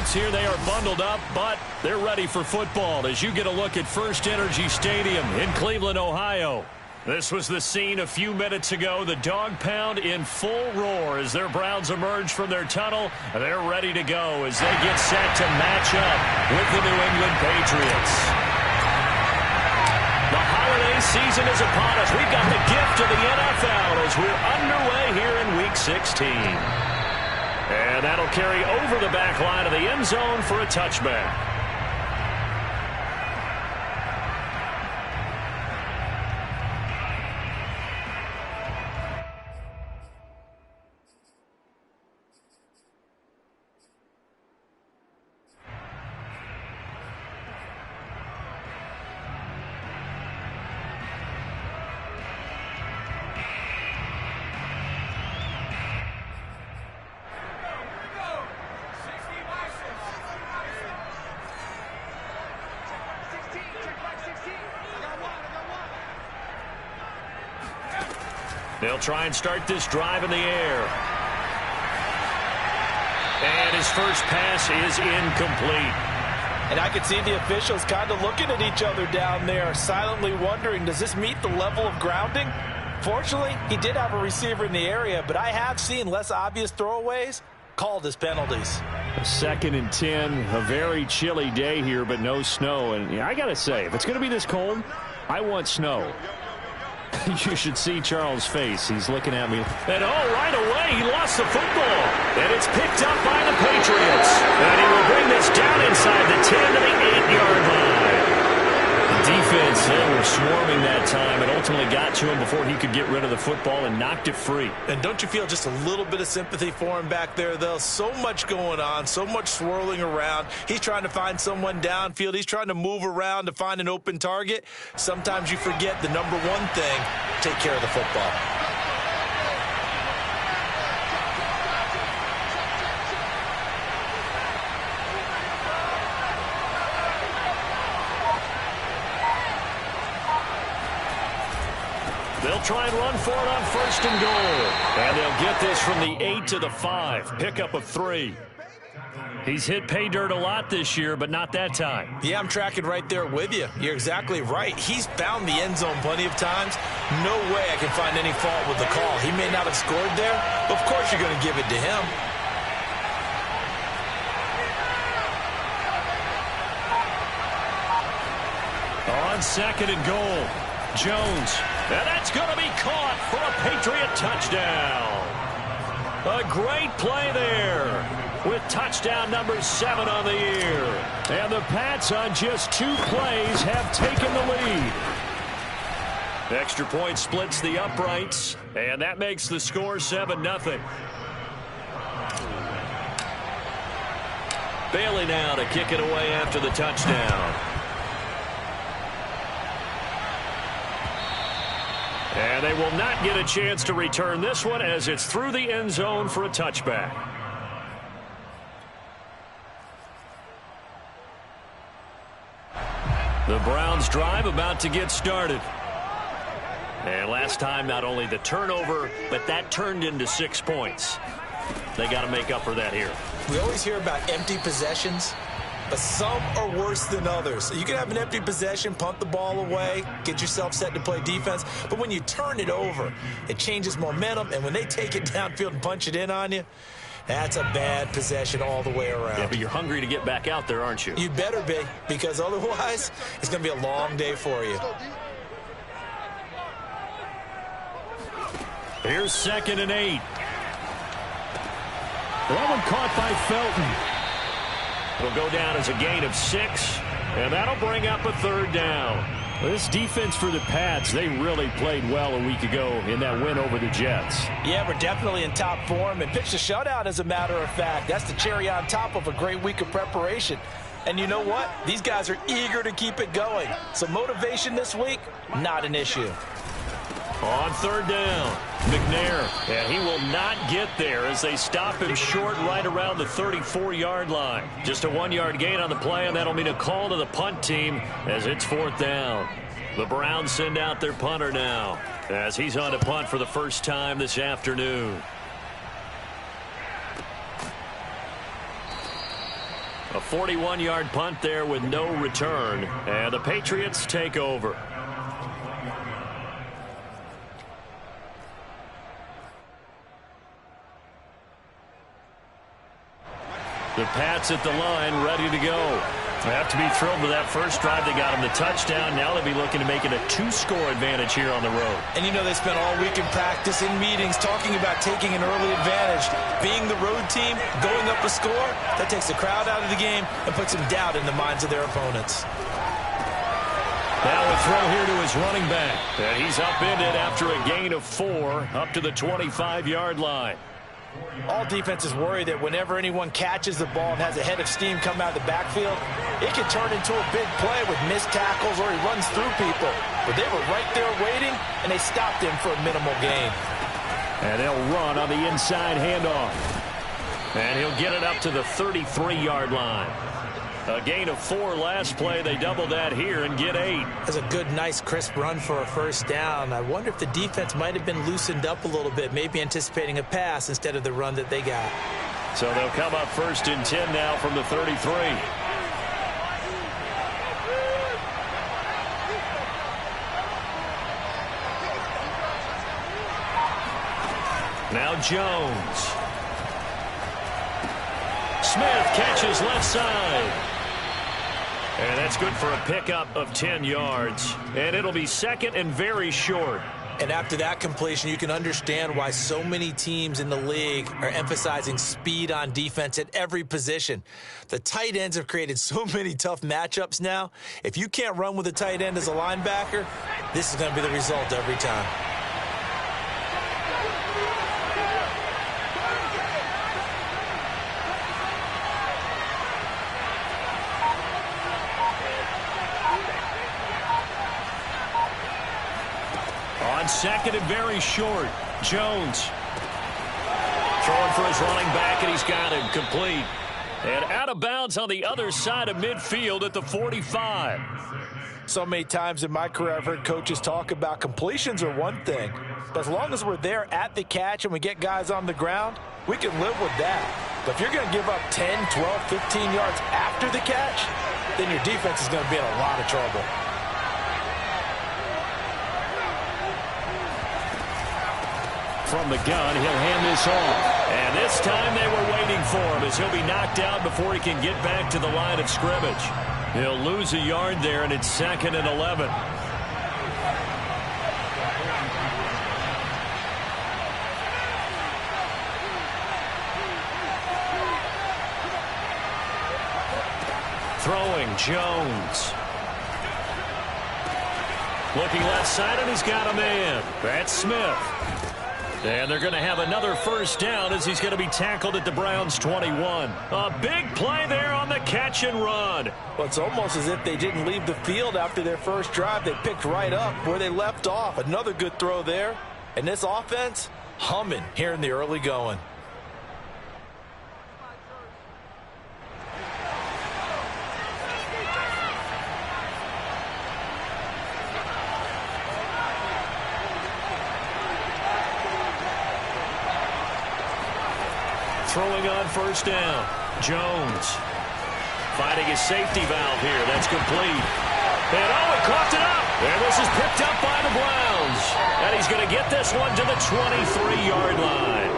Patriots here. They are bundled up, but they're ready for football as you get a look at First Energy Stadium in Cleveland, Ohio. This was the scene a few minutes ago. The dog pound in full roar as their Browns emerge from their tunnel. They're ready to go as they get set to match up with the New England Patriots. The holiday season is upon us. We've got the gift of the NFL as we're underway here in Week 16. And that'll carry over the back line of the end zone for a touchback. They'll try and start this drive in the air. And his first pass is incomplete. And I can see the officials kind of looking at each other down there, silently wondering, does this meet the level of grounding? Fortunately, he did have a receiver in the area, but I have seen less obvious throwaways called as penalties. 2nd and 10, a very chilly day here, but no snow. And I got to say, if it's going to be this cold, I want snow. You should see Charles' face. He's looking at me. And right away, he lost the football. And it's picked up by the Patriots. And he will bring this down inside the 10 to the 8-yard line. The defense, they were swarming that time and ultimately got to him before he could get rid of the football and knocked it free. And don't you feel just a little bit of sympathy for him back there, though? So much going on, so much swirling around. He's trying to find someone downfield. He's trying to move around to find an open target. Sometimes you forget the number one thing, take care of the football. They'll try and run for it on 1st and goal. And they'll get this from the 8 to the 5. Pickup of 3. He's hit pay dirt a lot this year, but not that time. Yeah, I'm tracking right there with you. You're exactly right. He's found the end zone plenty of times. No way I can find any fault with the call. He may not have scored there, but of course you're going to give it to him. On 2nd and goal, Jones. And that's going to be caught for a Patriot touchdown. A great play there with touchdown number 7 on the year. And the Pats on just 2 plays have taken the lead. Extra point splits the uprights, and that makes the score 7-0. Bailey now to kick it away after the touchdown. And they will not get a chance to return this one as it's through the end zone for a touchback. The Browns drive about to get started. And last time, not only the turnover, but that turned into 6 points. They got to make up for that here. We always hear about empty possessions, but some are worse than others. You can have an empty possession, punt the ball away, get yourself set to play defense. But when you turn it over, it changes momentum. And when they take it downfield and punch it in on you, that's a bad possession all the way around. Yeah, but you're hungry to get back out there, aren't you? You better be, because otherwise it's going to be a long day for you. Here's 2nd and 8. That one caught by Felton. It'll go down as a gain of 6, and that'll bring up a 3rd down. This defense for the Pats, they really played well a week ago in that win over the Jets. Yeah, we're definitely in top form and pitched a shutout, as a matter of fact. That's the cherry on top of a great week of preparation. And you know what? These guys are eager to keep it going. So motivation this week, not an issue. On 3rd down, McNair, and he will not get there as they stop him short right around the 34-yard line. Just a 1-yard gain on the play, and that'll mean a call to the punt team as it's 4th down. The Browns send out their punter now as he's on to punt for the first time this afternoon. A 41-yard punt there with no return, and the Patriots take over. The Pats at the line, ready to go. They have to be thrilled with that first drive. They got them the touchdown. Now they'll be looking to make it a 2-score advantage here on the road. And you know they spent all week in practice, in meetings, talking about taking an early advantage. Being the road team, going up a score, that takes the crowd out of the game and puts some doubt in the minds of their opponents. Now a throw here to his running back. And he's upended after a gain of 4 up to the 25-yard line. All defenses worry that whenever anyone catches the ball and has a head of steam come out of the backfield, it can turn into a big play with missed tackles or he runs through people. But they were right there waiting, and they stopped him for a minimal gain. And they'll run on the inside handoff. And he'll get it up to the 33-yard line. A gain of 4 last play. They double that here and get 8. That's a good, nice, crisp run for a first down. I wonder if the defense might have been loosened up a little bit, maybe anticipating a pass instead of the run that they got. So they'll come up 1st and 10 now from the 33. Now Jones. Smith catches left side. And that's good for a pickup of 10 yards. And it'll be 2nd and very short. And after that completion, you can understand why so many teams in the league are emphasizing speed on defense at every position. The tight ends have created so many tough matchups now. If you can't run with a tight end as a linebacker, this is going to be the result every time. On 2nd and very short, Jones throwing for his running back, and he's got him complete. And out of bounds on the other side of midfield at the 45. So many times in my career, I've heard coaches talk about completions are one thing. But as long as we're there at the catch and we get guys on the ground, we can live with that. But if you're going to give up 10, 12, 15 yards after the catch, then your defense is going to be in a lot of trouble. From the gun, he'll hand this off. And this time they were waiting for him as he'll be knocked out before he can get back to the line of scrimmage. He'll lose a yard there, and it's 2nd and 11. Throwing, Jones. Looking left side, and he's got a man. That's Smith. And they're going to have another first down as he's going to be tackled at the Browns' 21. A big play there on the catch and run. Well, it's almost as if they didn't leave the field after their first drive. They picked right up where they left off. Another good throw there. And this offense, humming here in the early going. Throwing on first down. Jones finding his safety valve here. That's complete. And he coughed it up. And this is picked up by the Browns. And he's going to get this one to the 23-yard line.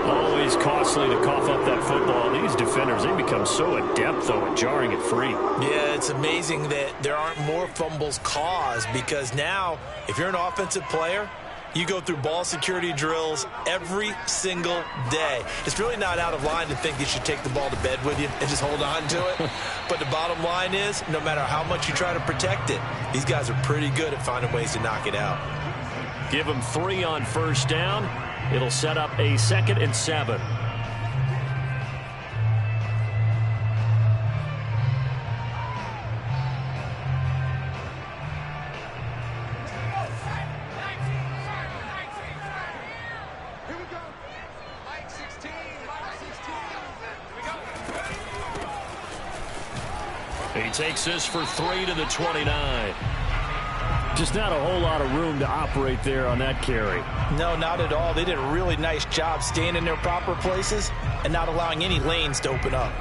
Always costly to cough up that football. These defenders, they become so adept, though, at jarring it free. Yeah, it's amazing that there aren't more fumbles caused because now, if you're an offensive player, you go through ball security drills every single day. It's really not out of line to think you should take the ball to bed with you and just hold on to it. But the bottom line is, no matter how much you try to protect it, these guys are pretty good at finding ways to knock it out. Give them 3 on first down. It'll set up a 2nd and 7. He takes this for 3 to the 29. Just not a whole lot of room to operate there on that carry. No, not at all. They did a really nice job staying in their proper places and not allowing any lanes to open up.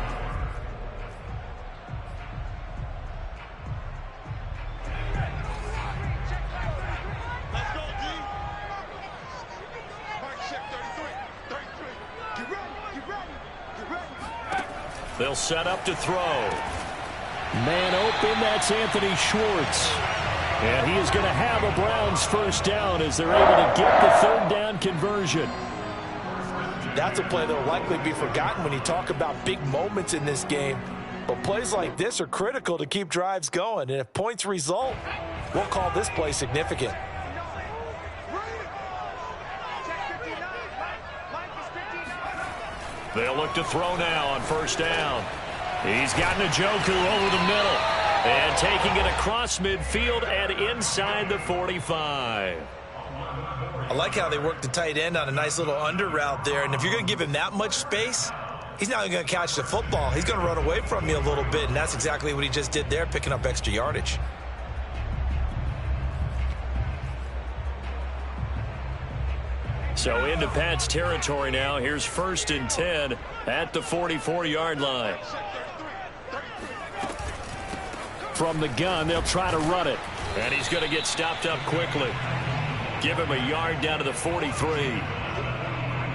They'll set up to throw. Man open, that's Anthony Schwartz. And he is going to have a Browns first down as they're able to get the third down conversion. That's a play that will likely be forgotten when you talk about big moments in this game. But plays like this are critical to keep drives going. And if points result, we'll call this play significant. They'll look to throw now on first down. He's got Njoku over the middle. And taking it across midfield and inside the 45. I like how they work the tight end on a nice little under route there. And if you're going to give him that much space, he's not going to catch the football. He's going to run away from you a little bit, and that's exactly what he just did there, picking up extra yardage. So into Pat's territory now. Here's 1st and 10 at the 44-yard line. From the gun, they'll try to run it. And he's going to get stopped up quickly. Give him a yard down to the 43.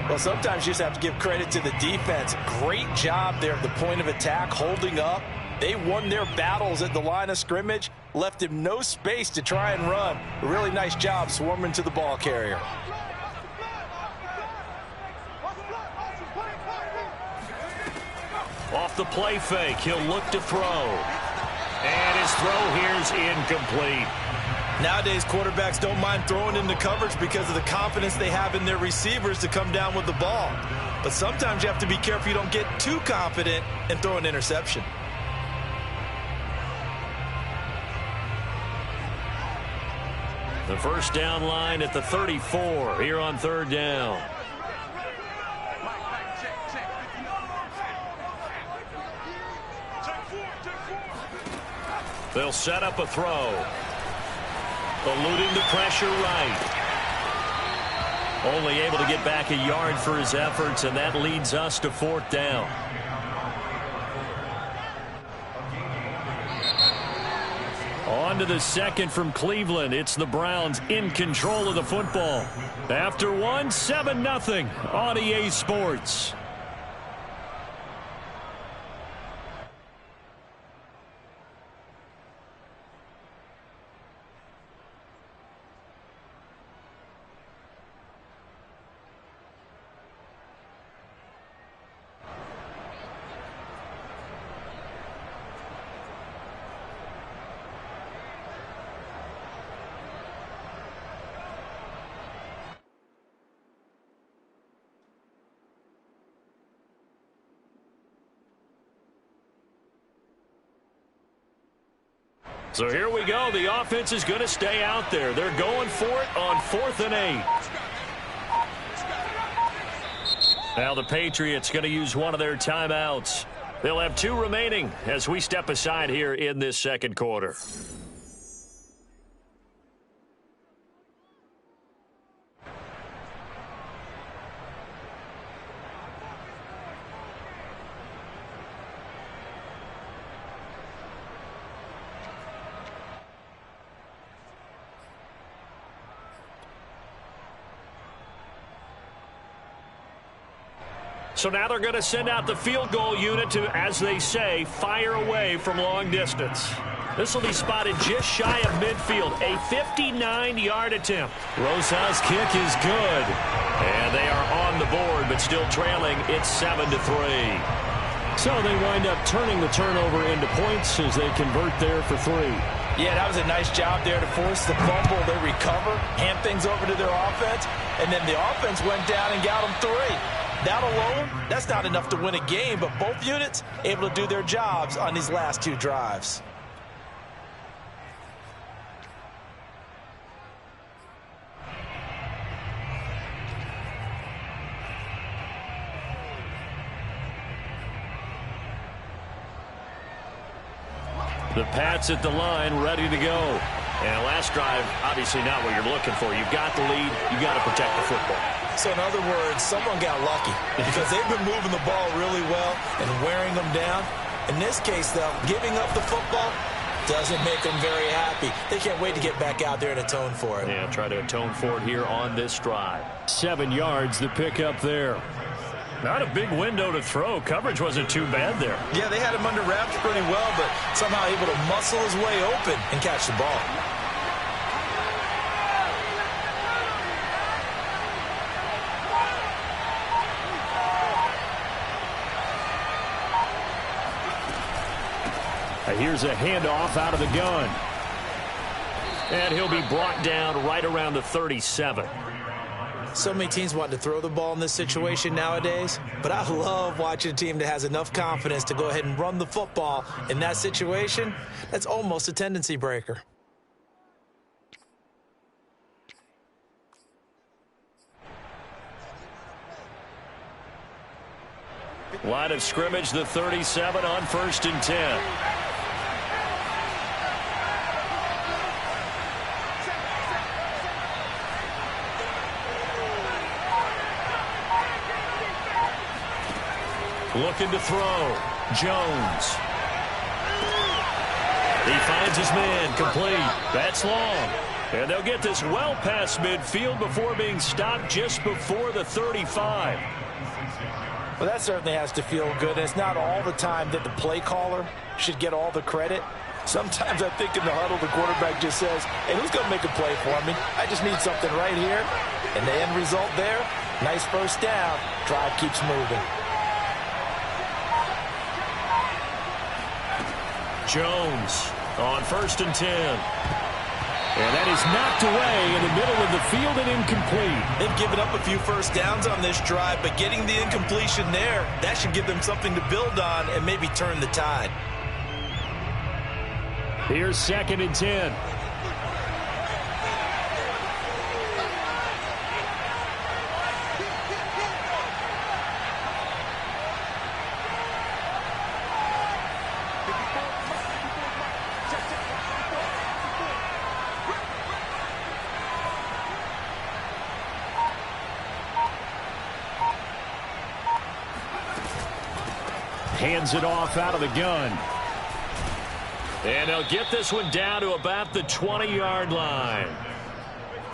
Well, sometimes you just have to give credit to the defense. Great job there at the point of attack, holding up. They won their battles at the line of scrimmage, left him no space to try and run. A really nice job swarming to the ball carrier. Off the play fake, he'll look to throw. And his throw here's incomplete. Nowadays, quarterbacks don't mind throwing into coverage because of the confidence they have in their receivers to come down with the ball. But sometimes you have to be careful you don't get too confident and throw an interception. The first down line at the 34 here on third down. They'll set up a throw. Eluding the pressure right. Only able to get back a yard for his efforts, and that leads us to 4th down. On to the second from Cleveland. It's the Browns in control of the football. After one, 7-0 on EA Sports. So here we go. The offense is going to stay out there. They're going for it on 4th and 8. Now the Patriots going to use one of their timeouts. They'll have 2 remaining as we step aside here in this second quarter. So now they're going to send out the field goal unit to, as they say, fire away from long distance. This will be spotted just shy of midfield. A 59-yard attempt. Rosa's kick is good. And they are on the board, but still trailing. It's 7-3. So they wind up turning the turnover into points as they convert there for 3. Yeah, that was a nice job there to force the fumble. They recover, hand things over to their offense, and then the offense went down and got them 3. That alone, that's not enough to win a game, but both units able to do their jobs on these last 2 drives. The Pats at the line, ready to go. And last drive, obviously not what you're looking for. You've got the lead. You've got to protect the football. So in other words, someone got lucky because they've been moving the ball really well and wearing them down. In this case, though, giving up the football doesn't make them very happy. They can't wait to get back out there and atone for it. Yeah, try to atone for it here on this drive. 7 yards, the pick up there. Not a big window to throw. Coverage wasn't too bad there. Yeah, they had him under wraps pretty well, but somehow able to muscle his way open and catch the ball. Here's a handoff out of the gun. And he'll be brought down right around the 37. So many teams want to throw the ball in this situation nowadays, but I love watching a team that has enough confidence to go ahead and run the football in that situation. That's almost a tendency breaker. Line of scrimmage, the 37 on 1st and 10. Looking to throw. Jones. He finds his man. Complete. That's long. And they'll get this well past midfield before being stopped just before the 35. Well, that certainly has to feel good. It's not all the time that the play caller should get all the credit. Sometimes I think in the huddle, the quarterback just says, hey, who's going to make a play for me? I just need something right here. And the end result there, nice first down. Drive keeps moving. Jones on 1st and 10. And that is knocked away in the middle of the field and incomplete. They've given up a few first downs on this drive, but getting the incompletion there, that should give them something to build on and maybe turn the tide. Here's 2nd and 10. Hands it off out of the gun. And they'll get this one down to about the 20-yard line.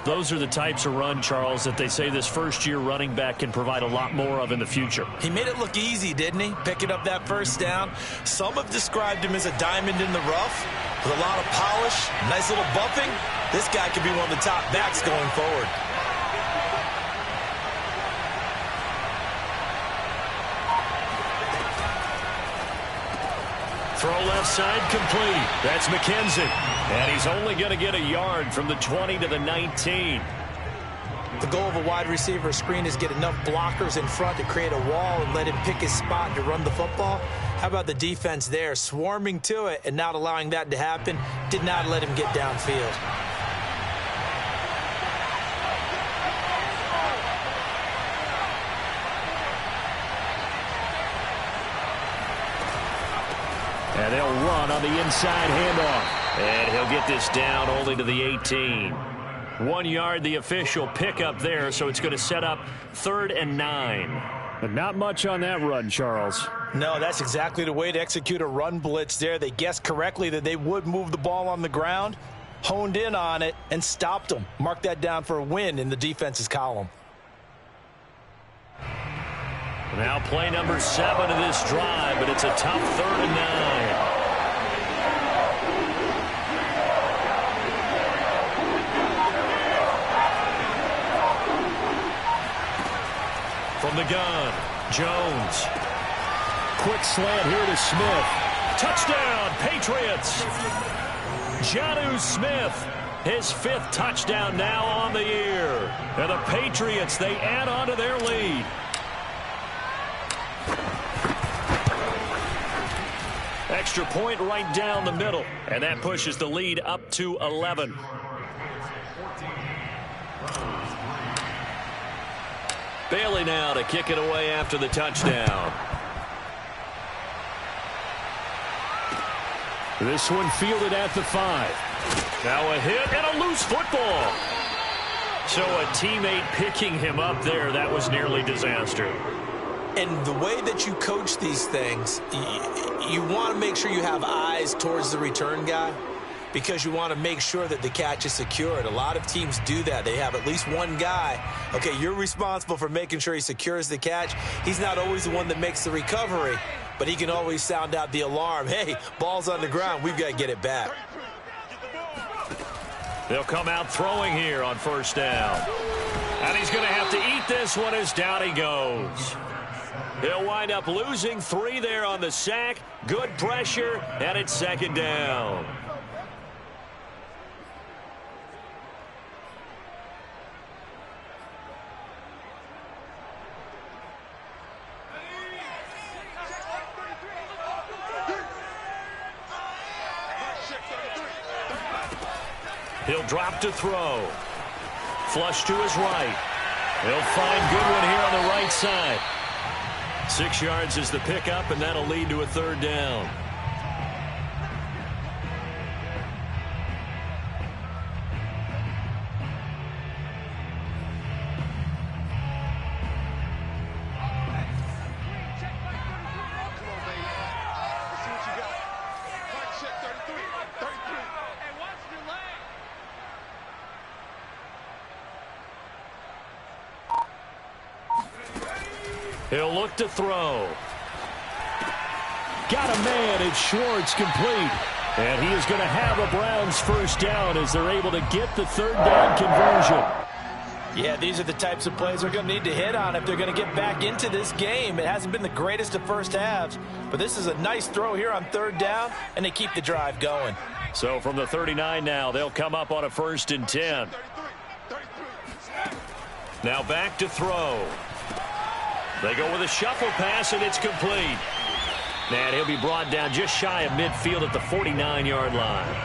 Those are the types of run, Charles, that they say this first-year running back can provide a lot more of in the future. He made it look easy, didn't he? Picking up that first down. Some have described him as a diamond in the rough with a lot of polish, nice little buffing. This guy could be one of the top backs going forward. Throw left side complete. That's McKenzie. And he's only going to get a yard from the 20 to the 19. The goal of a wide receiver screen is get enough blockers in front to create a wall and let him pick his spot to run the football. How about the defense there, swarming to it and not allowing that to happen? Did not let him get downfield. And they'll run on the inside handoff. And he'll get this down only to the 18. 1 yard, the official pickup there, so it's going to set up 3rd and 9. But not much on that run, Charles. No, that's exactly the way to execute a run blitz there. They guessed correctly that they would move the ball on the ground, honed in on it, and stopped them. Mark that down for a win in the defense's column. Now play number 7 of this drive, but it's a tough 3rd and 9. From the gun, Jones. Quick slant here to Smith. Touchdown, Patriots. Jonnu Smith, his 5th touchdown now on the year. And the Patriots, they add on to their lead. Extra point right down the middle, and that pushes the lead up to 11. Bailey now to kick it away after the touchdown. This one fielded at the 5. Now a hit and a loose football. So a teammate picking him up there, that was nearly disaster. And the way that you coach these things, you want to make sure you have eyes towards the return guy. because you want to make sure that the catch is secured. A lot of teams do that. They have at least one guy. Okay, you're responsible for making sure he secures the catch. He's not always the one that makes the recovery, but he can always sound out the alarm. Hey, ball's on the ground. We've got to get it back. They'll come out throwing here on first down. And he's going to have to eat this one as down he goes. He'll wind up losing 3 there on the sack. Good pressure, and it's second down. He'll drop to throw. Flush to his right. He'll find Goodwin here on the right side. 6 yards is the pickup, and that'll lead to a third down. He'll look to throw. Got a man. It's Schwartz, complete. And he is going to have a Browns first down as they're able to get the third down conversion. Yeah, these are the types of plays they're going to need to hit on if they're going to get back into this game. It hasn't been the greatest of first halves, but this is a nice throw here on third down, and they keep the drive going. So from the 39 now, they'll come up on a 1st and 10. Now back to throw. They go with a shuffle pass, and it's complete. And he'll be brought down just shy of midfield at the 49-yard line.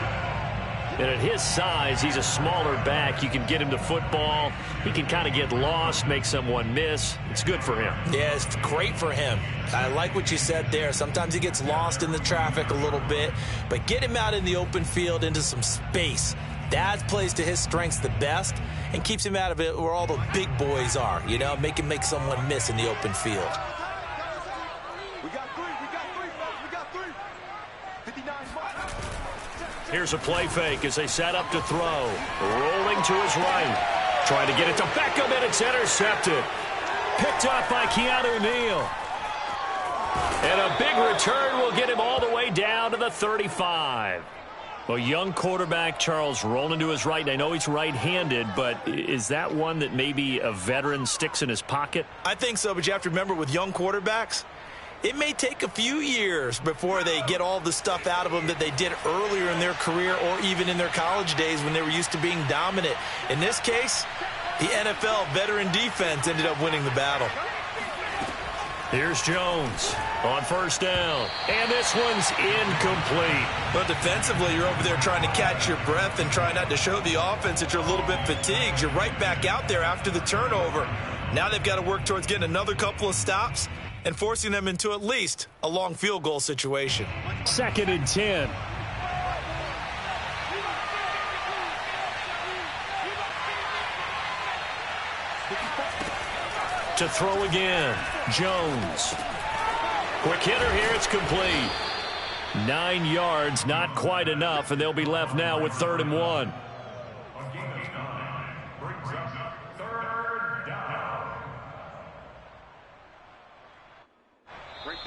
And at his size, he's a smaller back. You can get him to football. He can kind of get lost, make someone miss. It's good for him. Yeah, it's great for him. I like what you said there. Sometimes he gets lost in the traffic a little bit, but get him out in the open field into some space. That plays to his strengths the best and keeps him out of it where all the big boys are, you know, make someone miss in the open field. We got three. 59. Here's a play fake as they set up to throw. Rolling to his right. Trying to get it to Beckham, and it's intercepted. Picked up by Keanu Neal. And a big return will get him all the way down to the 35. A young quarterback, Charles, rolling to his right. I know he's right-handed, but is that one that maybe a veteran sticks in his pocket? I think so, but you have to remember with young quarterbacks, it may take a few years before they get all the stuff out of them that they did earlier in their career or even in their college days when they were used to being dominant. In this case, the NFL veteran defense ended up winning the battle. Here's Jones on first down, and this one's incomplete. But defensively, you're over there trying to catch your breath and try not to show the offense that you're a little bit fatigued. You're right back out there after the turnover. Now they've got to work towards getting another couple of stops and forcing them into at least a long field goal situation. 2nd and 10. To throw again, Jones. Quick hitter here, it's complete. 9 yards, not quite enough, and they'll be left now with 3rd and 1.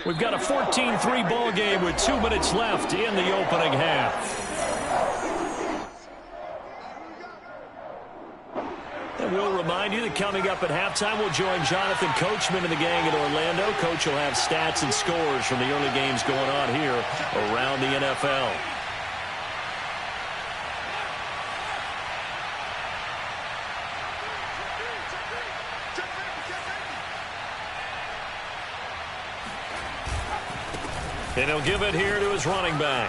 We've got a 14-3 ball game with 2 minutes left in the opening half. And we'll remind you that coming up at halftime, we'll join Jonathan Coachman and the gang in Orlando. Coach will have stats and scores from the early games going on here around the NFL. And he'll give it here to his running back.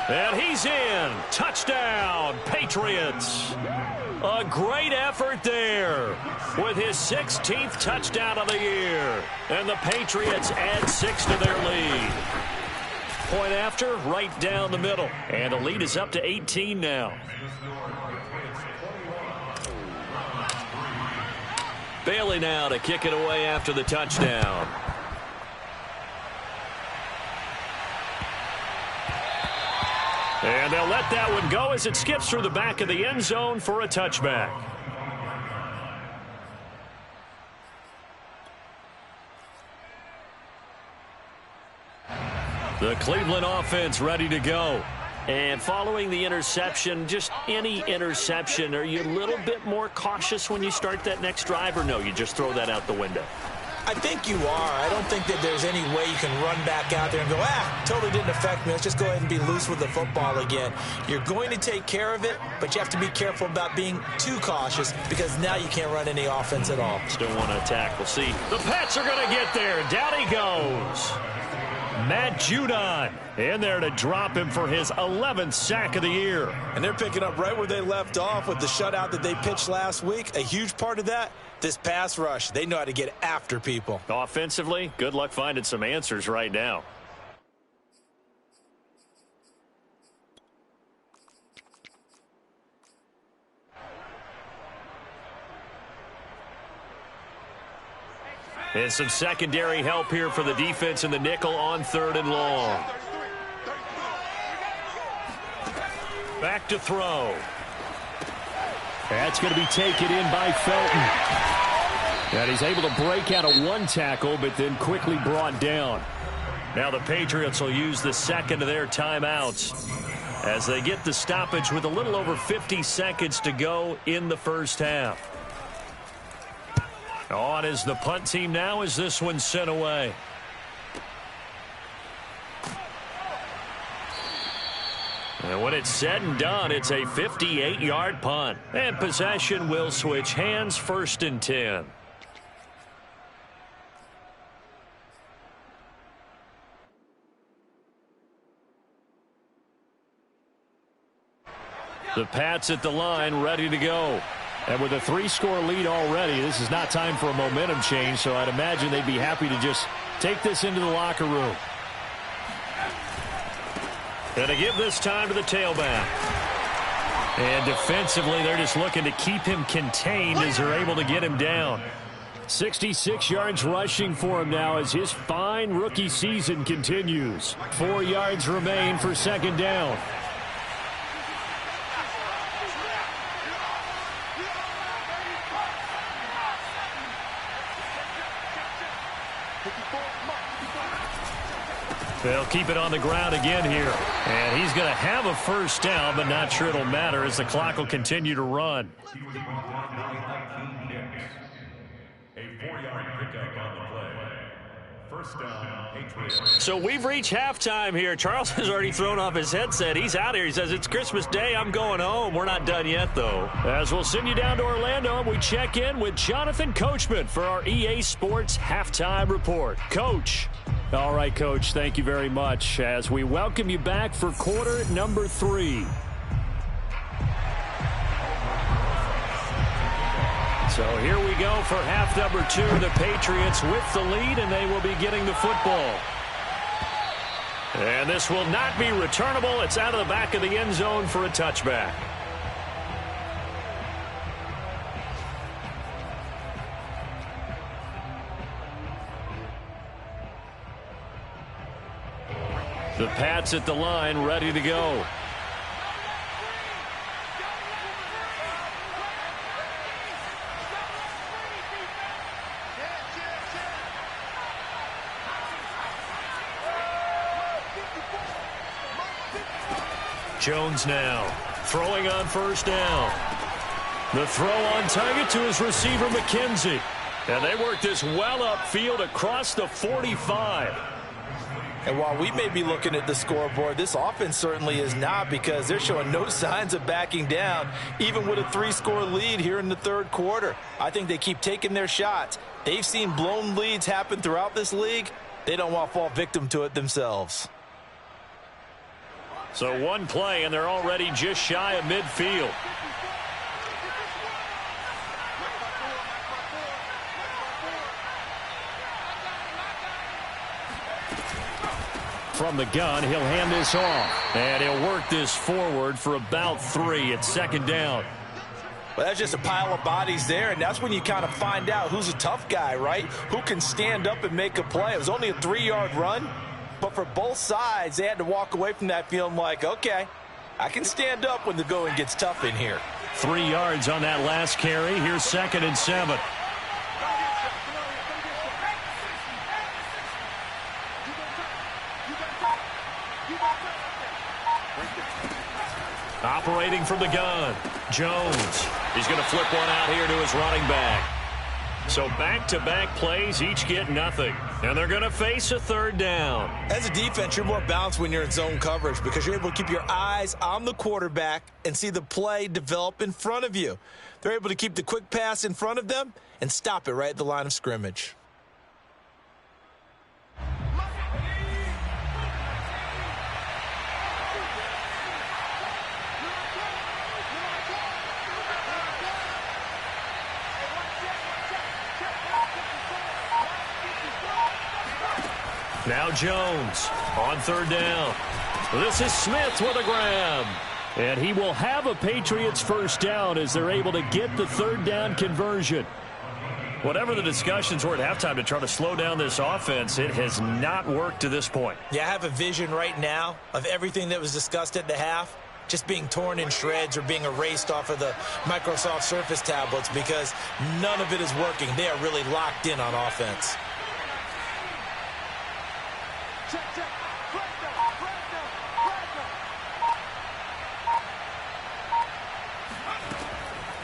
And he's in. Touchdown, Patriots. A great effort there with his 16th touchdown of the year. And the Patriots add 6 to their lead. Point after, right down the middle. And the lead is up to 18 now. Bailey now to kick it away after the touchdown. And they'll let that one go as it skips through the back of the end zone for a touchback. The Cleveland offense ready to go. And following the interception, just any interception, are you a little bit more cautious when you start that next drive, or no, you just throw that out the window? I think you are. I don't think that there's any way you can run back out there and go, totally didn't affect me. Let's just go ahead and be loose with the football again. You're going to take care of it, but you have to be careful about being too cautious because now you can't run any offense at all. Still want to attack. We'll see. The Pats are going to get there. Down he goes. Matt Judon in there to drop him for his 11th sack of the year. And they're picking up right where they left off with the shutout that they pitched last week. A huge part of that, this pass rush. They know how to get after people. Offensively, good luck finding some answers right now. And some secondary help here for the defense in the nickel on 3rd and long. Back to throw. That's going to be taken in by Felton. And he's able to break out of one tackle, but then quickly brought down. Now the Patriots will use the second of their timeouts as they get the stoppage with a little over 50 seconds to go in the first half. On is the punt team now as this one's sent away. And when it's said and done, it's a 58-yard punt. And possession will switch hands, 1st and 10. The Pats at the line, ready to go. And with a 3-score lead already, this is not time for a momentum change, so I'd imagine they'd be happy to just take this into the locker room. And to give this time to the tailback. And defensively, they're just looking to keep him contained as they're able to get him down. 66 yards rushing for him now as his fine rookie season continues. 4 yards remain for 2nd down. They'll keep it on the ground again here. And he's going to have a 1st down, but not sure it'll matter as the clock will continue to run. A 4-yard pickup on the play. 1st down, Patriots. So we've reached halftime here. Charles has already thrown off his headset. He's out here. He says, it's Christmas Day. I'm going home. We're not done yet, though. As we'll send you down to Orlando, we check in with Jonathan Coachman for our EA Sports Halftime Report. Coach. All right, Coach, thank you very much as we welcome you back for quarter number 3. So here we go for half number 2. The Patriots with the lead, and they will be getting the football. And this will not be returnable. It's out of the back of the end zone for a touchback. The Pats at the line, ready to go. Jones now throwing on 1st down. The throw on target to his receiver, McKenzie. And they work this well upfield across the 45. And while we may be looking at the scoreboard, this offense certainly is not, because they're showing no signs of backing down, even with a 3-score lead here in the 3rd quarter. I think they keep taking their shots. They've seen blown leads happen throughout this league. They don't want to fall victim to it themselves. So one play, and they're already just shy of midfield. From the gun, he'll hand this off. And he'll work this forward for about 3 at 2nd down. Well, that's just a pile of bodies there, and that's when you kind of find out who's a tough guy, right? Who can stand up and make a play. It was only a 3-yard run, but for both sides, they had to walk away from that feeling like, okay, I can stand up when the going gets tough in here. 3 yards on that last carry. Here's 2nd and 7. Operating from the gun, Jones. He's going to flip one out here to his running back. So back-to-back plays, each get nothing. And they're going to face a 3rd down. As a defense, you're more balanced when you're in zone coverage because you're able to keep your eyes on the quarterback and see the play develop in front of you. They're able to keep the quick pass in front of them and stop it right at the line of scrimmage. Now Jones on 3rd down. This is Smith with a grab. And he will have a Patriots 1st down as they're able to get the 3rd down conversion. Whatever the discussions were at halftime to try to slow down this offense, it has not worked to this point. Yeah, I have a vision right now of everything that was discussed at the half just being torn in shreds or being erased off of the Microsoft Surface tablets because none of it is working. They are really locked in on offense.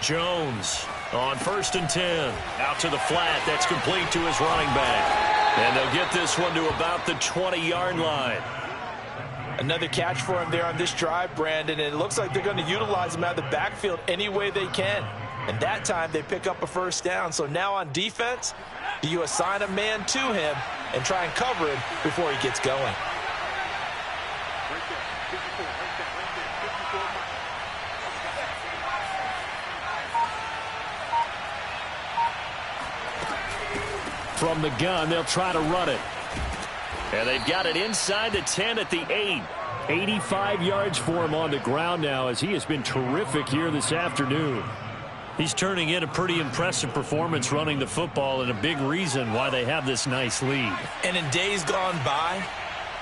Jones on 1st and 10. Out to the flat. That's complete to his running back. And they'll get this one to about the 20-yard line. Another catch for him there on this drive, Brandon, and it looks like they're going to utilize him out of the backfield any way they can. And that time they pick up a 1st down. So now on defense, do you assign a man to him and try and cover him before he gets going? From the gun, they'll try to run it. And they've got it inside the 10 at the 8. 85 yards for him on the ground now as he has been terrific here this afternoon. He's turning in a pretty impressive performance running the football and a big reason why they have this nice lead. And in days gone by,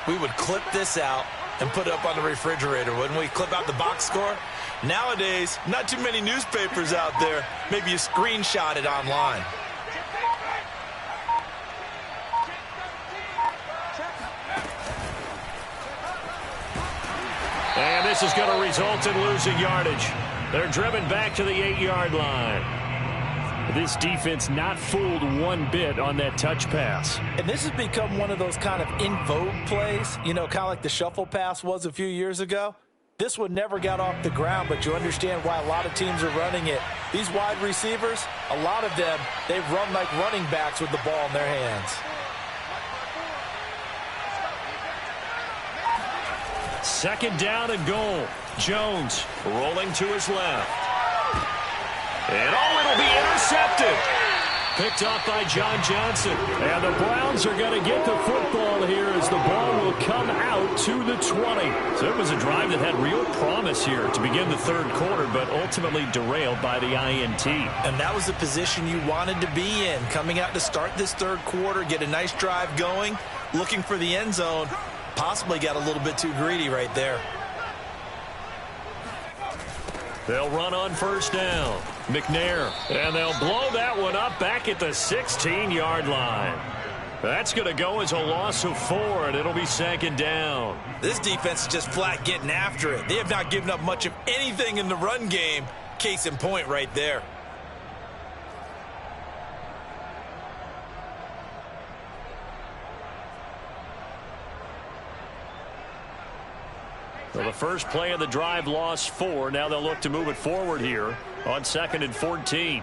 we would clip this out and put it up on the refrigerator, wouldn't we? Clip out the box score. Nowadays, not too many newspapers out there. Maybe you screenshot it online. And this is going to result in losing yardage. They're driven back to the 8-yard line. This defense not fooled one bit on that touch pass. And this has become one of those kind of in vogue plays, you know, kind of like the shuffle pass was a few years ago. This one never got off the ground, but you understand why a lot of teams are running it. These wide receivers, a lot of them, they run like running backs with the ball in their hands. Second down and goal. Jones rolling to his left. And it'll be intercepted. Picked off by John Johnson. And the Browns are going to get the football here as the ball will come out to the 20. So it was a drive that had real promise here to begin the 3rd quarter, but ultimately derailed by the INT. And that was the position you wanted to be in. Coming out to start this 3rd quarter, get a nice drive going, looking for the end zone. Possibly got a little bit too greedy right there. They'll run on 1st down. McNair. And they'll blow that one up back at the 16-yard line. That's going to go as a loss of 4, and it'll be 2nd down. This defense is just flat getting after it. They have not given up much of anything in the run game. Case in point right there. Well, the first play of the drive lost 4. Now they'll look to move it forward here on 2nd and 14.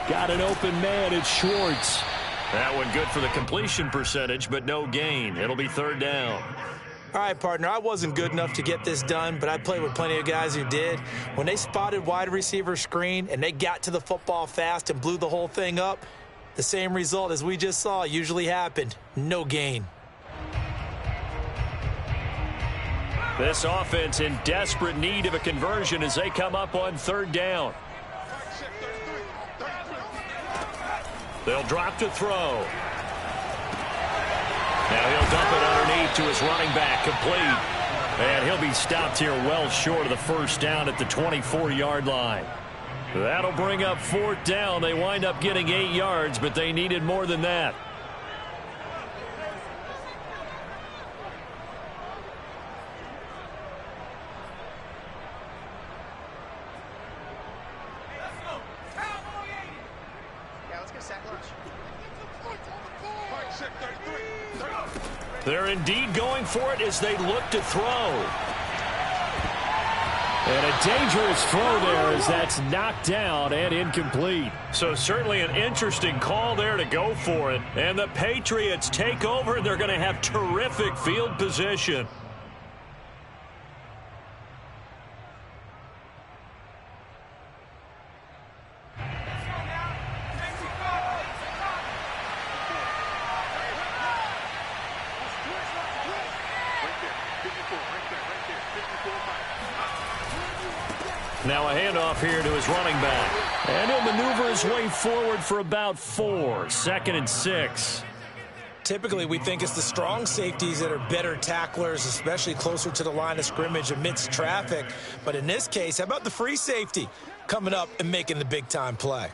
Got an open man. It's Schwartz. That one good for the completion percentage, but no gain. It'll be 3rd down. All right, partner, I wasn't good enough to get this done, but I played with plenty of guys who did. When they spotted wide receiver screen and they got to the football fast and blew the whole thing up, the same result as we just saw usually happened. No gain. This offense in desperate need of a conversion as they come up on 3rd down. They'll drop to throw. Now he'll dump it underneath to his running back, complete. And he'll be stopped here well short of the first down at the 24-yard line. That'll bring up 4th down. They wind up getting 8 yards, but they needed more than that. They're indeed going for it as they look to throw. And a dangerous throw there as that's knocked down and incomplete. So certainly an interesting call there to go for it. And the Patriots take over, and they're going to have terrific field position. Now a handoff here to his running back. And he'll maneuver his way forward for about 4. 2nd and 6. Typically, we think it's the strong safeties that are better tacklers, especially closer to the line of scrimmage amidst traffic. But in this case, how about the free safety coming up and making the big-time play?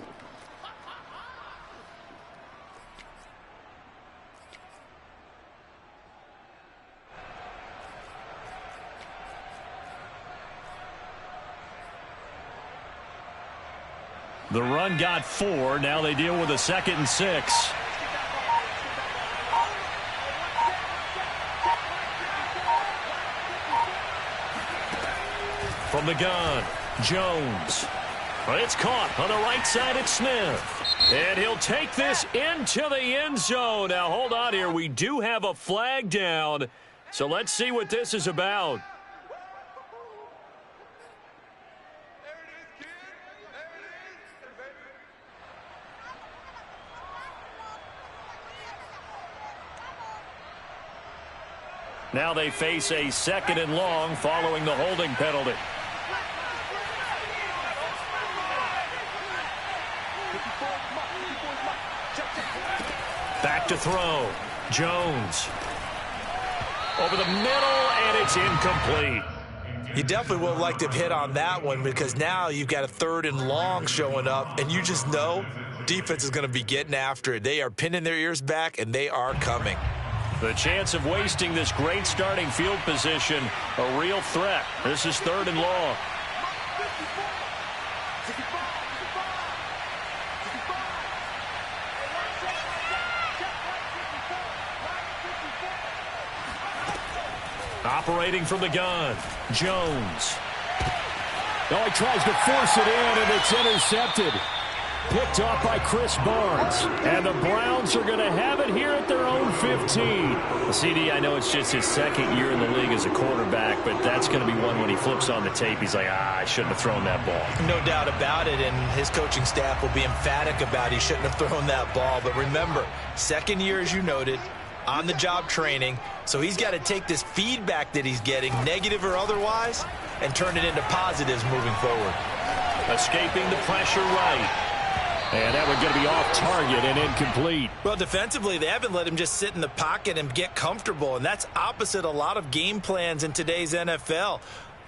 The run got 4. Now they deal with a 2nd and 6. From the gun, Jones. It's caught on the right side at Smith. And he'll take this into the end zone. Now hold on here. We do have a flag down. So let's see what this is about. Now they face a 2nd and long following the holding penalty. Back to throw. Jones. Over the middle, and it's incomplete. You definitely would have liked to have hit on that one because now you've got a 3rd and long showing up, and you just know defense is going to be getting after it. They are pinning their ears back, and they are coming. The chance of wasting this great starting field position, a real threat. This is 3rd and long. Operating from the gun, Jones. Oh, he tries to force it in, and it's intercepted. Picked off by Chris Barnes. And the Browns are going to have it here at their own 15. CD, I know it's just his 2nd year in the league as a quarterback, but that's going to be one when he flips on the tape. He's like, I shouldn't have thrown that ball. No doubt about it, and his coaching staff will be emphatic about he shouldn't have thrown that ball. But remember, 2nd year, as you noted, on-the-job training, so he's got to take this feedback that he's getting, negative or otherwise, and turn it into positives moving forward. Escaping the pressure right. And that one's going to be off target and incomplete. Well, defensively, they haven't let him just sit in the pocket and get comfortable, and that's opposite a lot of game plans in today's NFL.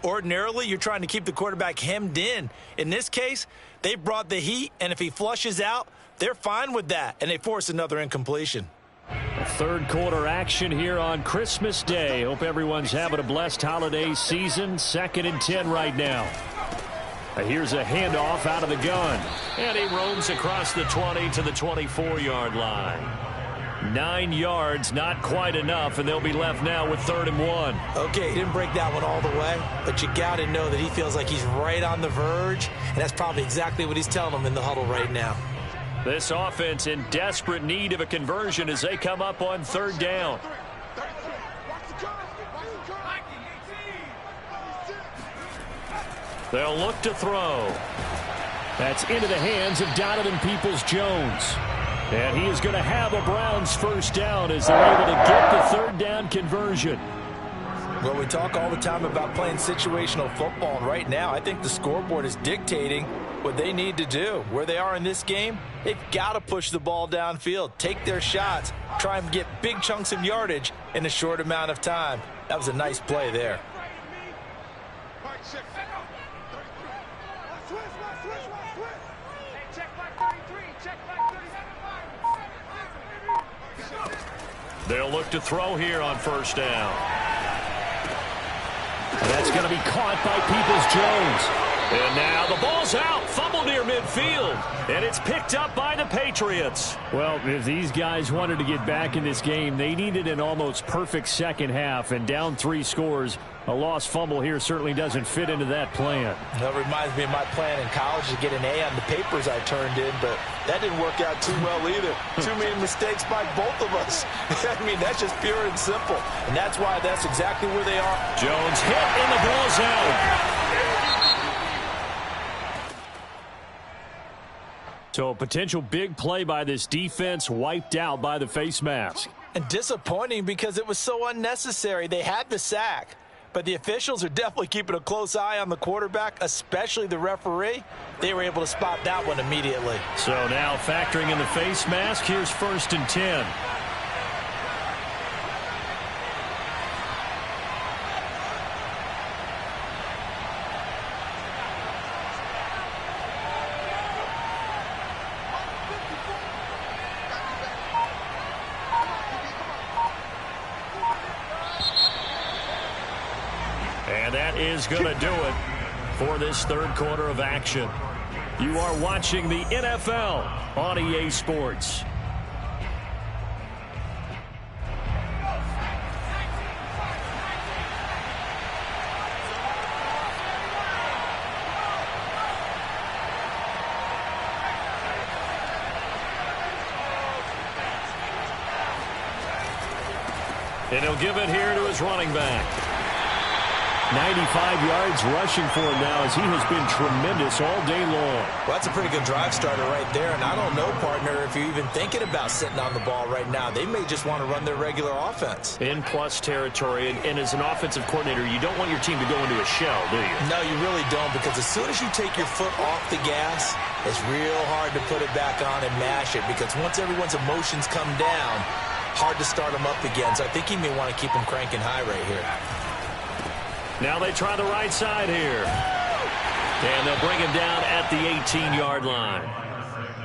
Ordinarily, you're trying to keep the quarterback hemmed in. In this case, they brought the heat, and if he flushes out, they're fine with that, and they force another incompletion. 3rd quarter action here on Christmas Day. Hope everyone's having a blessed holiday season. 2nd and 10 right now. Here's a handoff out of the gun. And he roams across the 20 to the 24-yard line. 9 yards, not quite enough, and they'll be left now with 3rd and 1. Okay, he didn't break that one all the way, but you got to know that he feels like he's right on the verge, and that's probably exactly what he's telling them in the huddle right now. This offense in desperate need of a conversion as they come up on 3rd down. They'll look to throw. That's into the hands of Donovan Peoples-Jones. And he is going to have a Browns 1st down as they're able to get the 3rd down conversion. Well, we talk all the time about playing situational football, and right now I think the scoreboard is dictating what they need to do. Where they are in this game, they've got to push the ball downfield, take their shots, try and get big chunks of yardage in a short amount of time. That was a nice play there. They'll look to throw here on first down. That's going to be caught by Peoples-Jones. And now the ball's out. Fumble near midfield. And it's picked up by the Patriots. Well, if these guys wanted to get back in this game, they needed an almost perfect second half. And down 3 scores, a lost fumble here certainly doesn't fit into that plan. That reminds me of my plan in college to get an A on the papers I turned in, but that didn't work out too well either. Too many mistakes by both of us. I mean, that's just pure and simple. And that's why that's exactly where they are. Jones hit and the ball's out. So a potential big play by this defense wiped out by the face mask. And disappointing because it was so unnecessary. They had the sack, but the officials are definitely keeping a close eye on the quarterback, especially the referee. They were able to spot that one immediately. So now factoring in the face mask, here's 1st and 10. And that is going to do it for this third quarter of action. You are watching the NFL on EA Sports. And he'll give it here to his running back. 95 yards rushing for him now as he has been tremendous all day long. Well, that's a pretty good drive starter right there. And I don't know, partner, if you're even thinking about sitting on the ball right now. They may just want to run their regular offense. In plus territory, and as an offensive coordinator, you don't want your team to go into a shell, do you? No, you really don't, because as soon as you take your foot off the gas, it's real hard to put it back on and mash it, because once everyone's emotions come down, hard to start them up again. So I think he may want to keep them cranking high right here. Now they try the right side here. And they'll bring him down at the 18-yard line.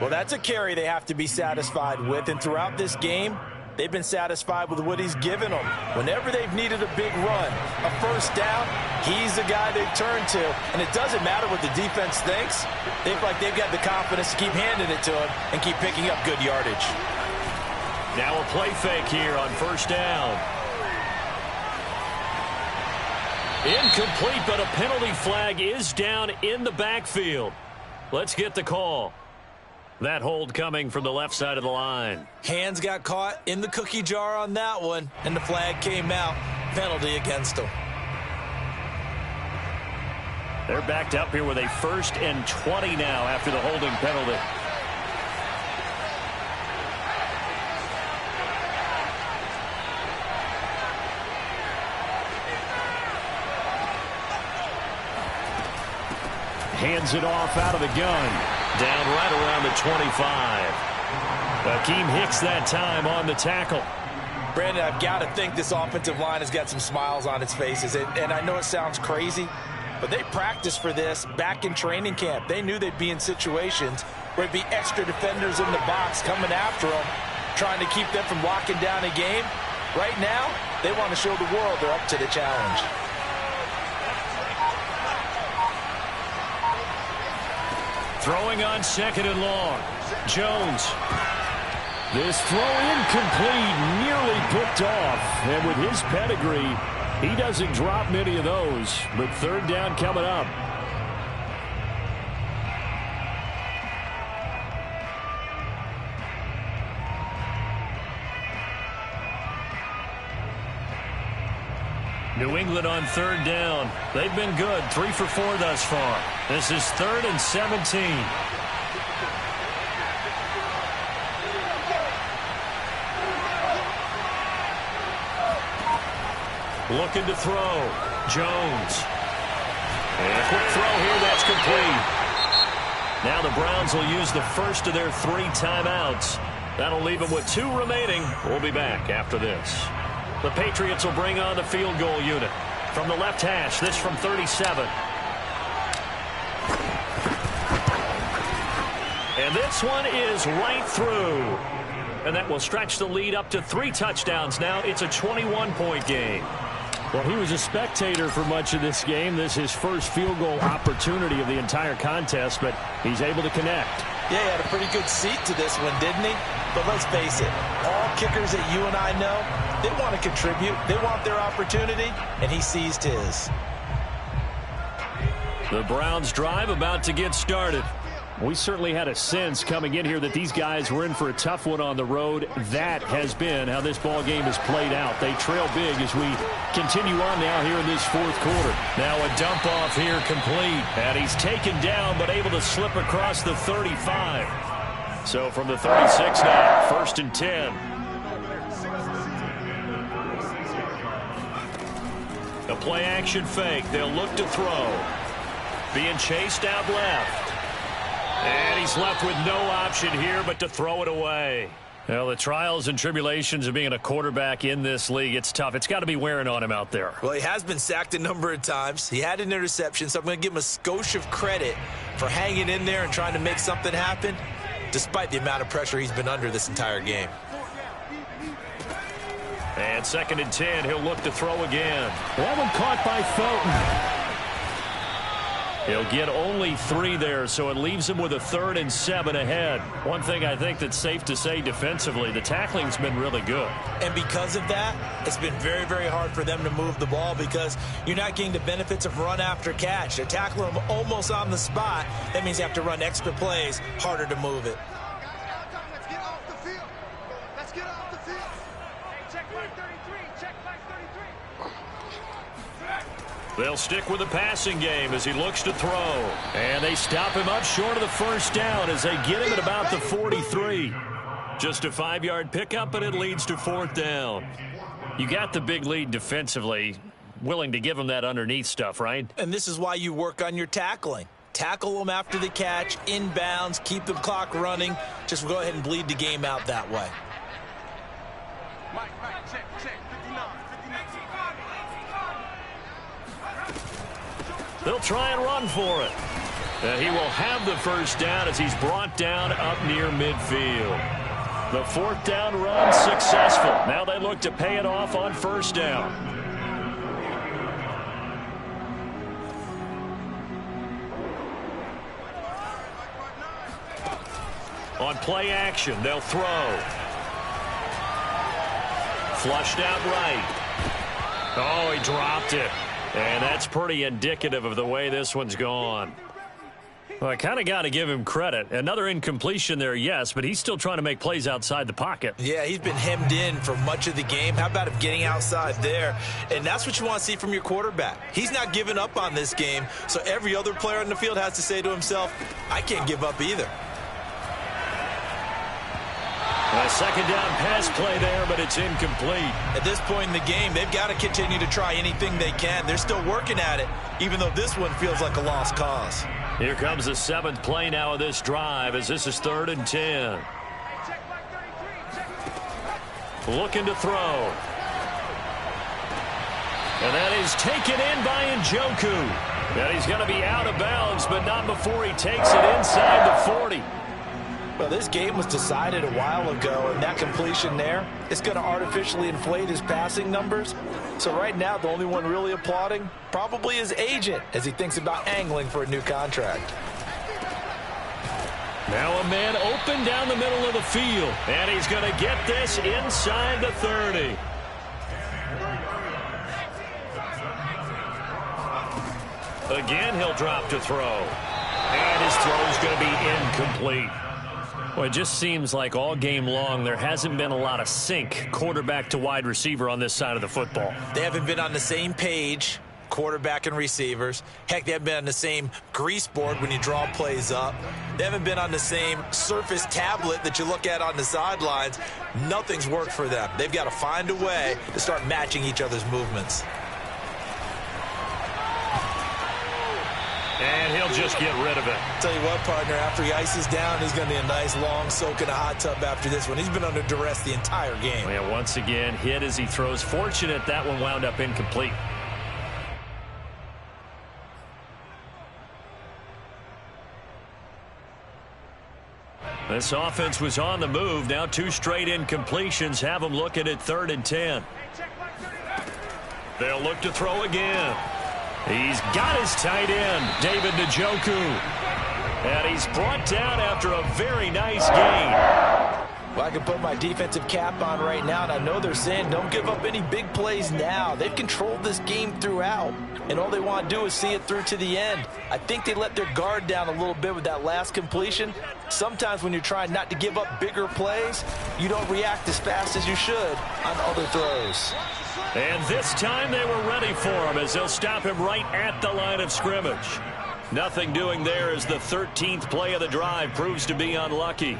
Well, that's a carry they have to be satisfied with. And throughout this game, they've been satisfied with what he's given them. Whenever they've needed a big run, a first down, he's the guy they've turned to. And it doesn't matter what the defense thinks. They feel like they've got the confidence to keep handing it to him and keep picking up good yardage. Now a play fake here on first down. Incomplete, but a penalty flag is down in the backfield. Let's get the call. That hold coming from the left side of the line. Hands got caught in the cookie jar on that one, and the flag came out. Penalty against them. They're backed up here with a 1st and 20 now after the holding penalty. Hands it off out of the gun. Down right around the 25. Akeem Hicks that time on the tackle. Brandon, I've got to think this offensive line has got some smiles on its faces. And I know it sounds crazy, but they practiced for this back in training camp. They knew they'd be in situations where it'd be extra defenders in the box coming after them, trying to keep them from locking down a game. Right now, they want to show the world they're up to the challenge. Throwing on 2nd and long. Jones. This throw incomplete, nearly picked off. And with his pedigree, he doesn't drop many of those. But 3rd down coming up. New England on 3rd down. They've been good. 3 for 4 thus far. This is 3rd and 17. Looking to throw. Jones. And a quick throw here. That's complete. Now the Browns will use the first of their 3 timeouts That'll leave him with 2 remaining. We'll be back after this. The Patriots will bring on the field goal unit. From the left hash, this from 37. And this one is right through. And that will stretch the lead up to 3 touchdowns now. It's a 21-point game. Well, he was a spectator for much of this game. This is his first field goal opportunity of the entire contest, but he's able to connect. Yeah, he had a pretty good seat to this one, didn't he? But let's face it, all kickers that you and I know, they want to contribute. They want their opportunity, and he seized his. The Browns drive about to get started. We certainly had a sense coming in here that these guys were in for a tough one on the road. That has been how this ball game has played out. They trail big as we continue on now here in this 4th quarter. Now a dump off here complete. And he's taken down but able to slip across the 35. So from the 36 now, 1st and 10. A play action fake. They'll look to throw. Being chased out left. And he's left with no option here but to throw it away. Well, the trials and tribulations of being a quarterback in this league, it's tough. It's got to be wearing on him out there. Well, he has been sacked a number of times. He had an interception, so I'm going to give him a skosh of credit for hanging in there and trying to make something happen, despite the amount of pressure he's been under this entire game. And 2nd and 10, he'll look to throw again. That one caught by Felton. He'll get only 3 there, so it leaves him with a 3rd and 7 ahead. One thing I think that's safe to say defensively, the tackling's been really good. And because of that, it's been very, very hard for them to move the ball because you're not getting the benefits of run after catch. They're tackling them almost on the spot. That means you have to run extra plays, harder to move it. Let's get off the field. Let's get off the field. Hey, check flag 33. Check flag 33. They'll stick with the passing game as he looks to throw. And they stop him up short of the 1st down as they get him at about the 43. Just a 5-yard pickup, but it leads to 4th down. You got the big lead defensively. Willing to give him that underneath stuff, right? And this is why you work on your tackling. Tackle them after the catch, inbounds, keep the clock running. Just go ahead and bleed the game out that way. Mike, check, 59. They'll try and run for it. He will have the 1st down as he's brought down up near midfield. The 4th down run successful. Now they look to pay it off on 1st down. On play action, they'll throw. Flushed out right. Oh, he dropped it. And that's pretty indicative of the way this one's gone. Well, I kind of got to give him credit. Another incompletion there, yes, but he's still trying to make plays outside the pocket. Yeah, he's been hemmed in for much of the game. How about him getting outside there? And that's what you want to see from your quarterback. He's not giving up on this game, so every other player on the field has to say to himself, I can't give up either. A 2nd down pass play there, but it's incomplete. At this point in the game, they've got to continue to try anything they can. They're still working at it, even though this one feels like a lost cause. Here comes the 7th play now of this drive as this is 3rd and 10. Looking to throw. And that is taken in by Njoku. And he's going to be out of bounds, but not before he takes it inside the 40. Well, this game was decided a while ago, and that completion there is going to artificially inflate his passing numbers. So right now, the only one really applauding probably his agent as he thinks about angling for a new contract. Now a man open down the middle of the field, and he's going to get this inside the 30. Again, he'll drop to throw. And his throw is going to be incomplete. Well, it just seems like all game long there hasn't been a lot of sync quarterback to wide receiver on this side of the football. They haven't been on the same page, quarterback and receivers. Heck, they haven't been on the same grease board when you draw plays up. They haven't been on the same surface tablet that you look at on the sidelines. Nothing's worked for them. They've got to find a way to start matching each other's movements. And he'll just get rid of it. Tell you what, partner, after he ices down, he's going to need a nice long soak in a hot tub after this one. He's been under duress the entire game. Yeah, once again, hit as he throws. Fortunate that one wound up incomplete. This offense was on the move. Now 2 straight incompletions have them looking at 3rd and 10. They'll look to throw again. He's got his tight end, David Njoku. And he's brought down after a very nice gain. Well, I can put my defensive cap on right now, and I know they're saying don't give up any big plays now. They've controlled this game throughout, and all they want to do is see it through to the end. I think they let their guard down a little bit with that last completion. Sometimes when you're trying not to give up bigger plays, you don't react as fast as you should on other throws. And this time they were ready for him as they'll stop him right at the line of scrimmage. Nothing doing there as the 13th play of the drive proves to be unlucky.